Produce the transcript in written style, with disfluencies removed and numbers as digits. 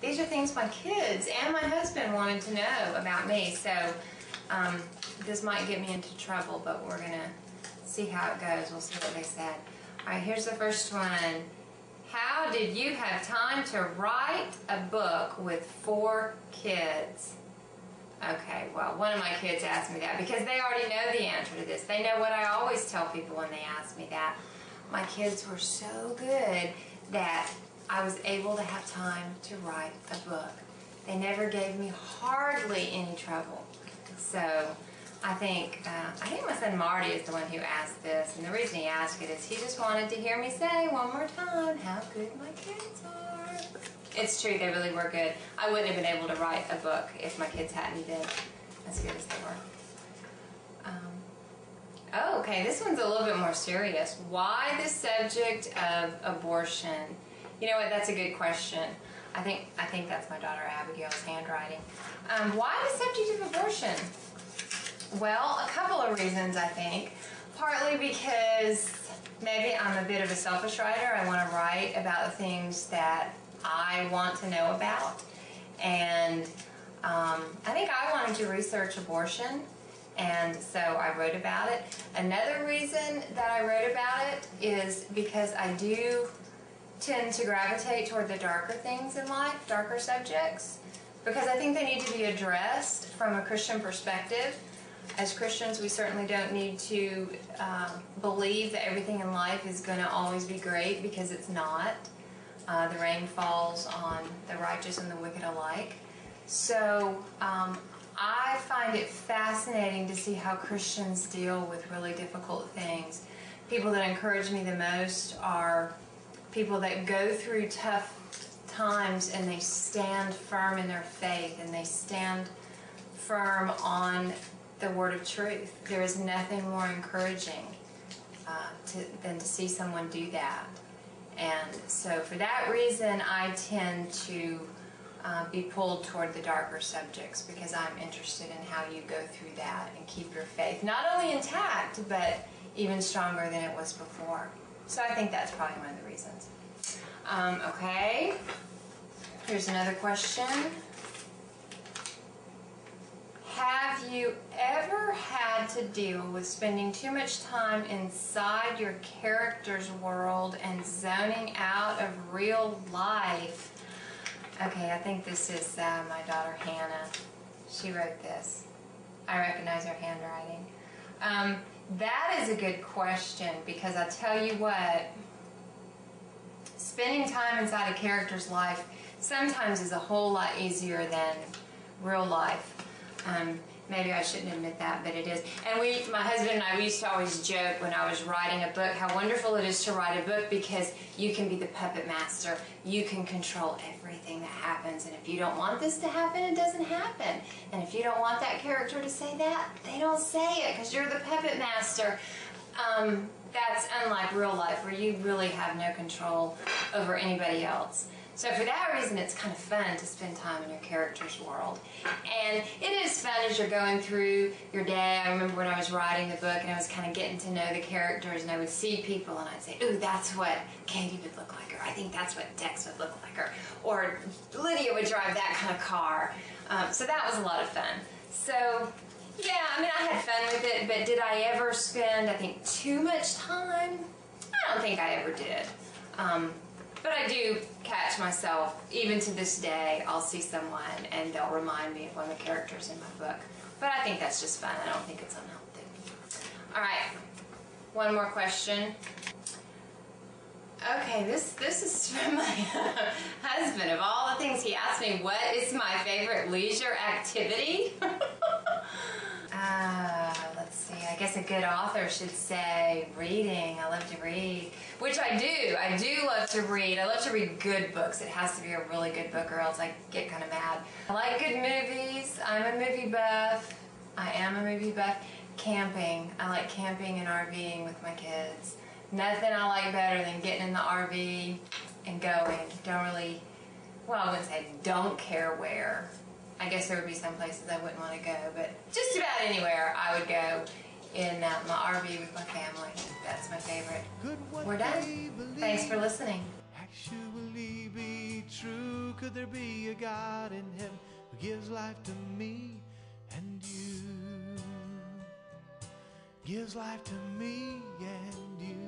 these are things my kids and my husband wanted to know about me. So this might get me into trouble, but we're gonna see how it goes. We'll see what they said. All right, here's the first one. How did you have time to write a book with 4 kids? Okay, well, one of my kids asked me that because they already know the answer to this. They know what I always tell people when they ask me that. My kids were so good that I was able to have time to write a book. They never gave me hardly any trouble. So I think my son Marty is the one who asked this, and the reason he asked it is he just wanted to hear me say one more time how good my kids are. It's true, they really were good. I wouldn't have been able to write a book if my kids hadn't been as good as they were. Oh, okay, this one's a little bit more serious. Why the subject of abortion? You know what, that's a good question. I think that's my daughter Abigail's handwriting. Why the subject of abortion? Well, a couple of reasons, I think. Partly because maybe I'm a bit of a selfish writer. I want to write about the things that I want to know about. And I think I wanted to research abortion, and so I wrote about it. Another reason that I wrote about it is because I do tend to gravitate toward the darker things in life, darker subjects, because I think they need to be addressed from a Christian perspective. As Christians, we certainly don't need to believe that everything in life is going to always be great, because it's not. The rain falls on the righteous and the wicked alike. So I find it fascinating to see how Christians deal with really difficult things. People that encourage me the most are people that go through tough times and they stand firm in their faith and they stand firm on the word of truth. There is nothing more encouraging than to see someone do that. And so for that reason, I tend to be pulled toward the darker subjects, because I'm interested in how you go through that and keep your faith not only intact, but even stronger than it was before. So I think that's probably one of the reasons. Okay, here's another question. Have you ever had to deal with spending too much time inside your character's world and zoning out of real life? Okay, I think this is my daughter Hannah. She wrote this. I recognize her handwriting. That is a good question, because I tell you what, spending time inside a character's life sometimes is a whole lot easier than real life. Maybe I shouldn't admit that, but it is. And my husband and I, we used to always joke when I was writing a book how wonderful it is to write a book, because you can be the puppet master. You can control everything that happens. And if you don't want this to happen, it doesn't happen. And if you don't want that character to say that, they don't say it, because you're the puppet master. That's unlike real life, where you really have no control over anybody else. So for that reason, it's kind of fun to spend time in your character's world. And it is fun as you're going through your day. I remember when I was writing the book and I was kind of getting to know the characters, and I would see people and I'd say, ooh, that's what Katie would look like, or I think that's what Dex would look like, or Lydia would drive that kind of car. So that was a lot of fun. So yeah, I mean, I had fun with it, but did I ever spend, I think, too much time? I don't think I ever did. But I do catch myself, even to this day, I'll see someone and they'll remind me of one of the characters in my book. But I think that's just fun. I don't think it's unhealthy. All right, one more question. Okay, this is from my husband. Of all the things he asked me, what is my favorite leisure activity? Let's see, I guess a good author should say reading. I love to read, which I do. I do love to read. I love to read good books. It has to be a really good book, or else I get kind of mad. I like good movies. I'm a movie buff. I am a movie buff. Camping. I like camping and RVing with my kids. Nothing I like better than getting in the RV and going. Don't really, well, I wouldn't say don't care where. I guess there would be some places I wouldn't want to go, but just about anywhere I would go in my RV with my family. That's my favorite. We're done. Thanks for listening. Actually true? Could there be a God in heaven who gives life to me and you? Gives life to me and you.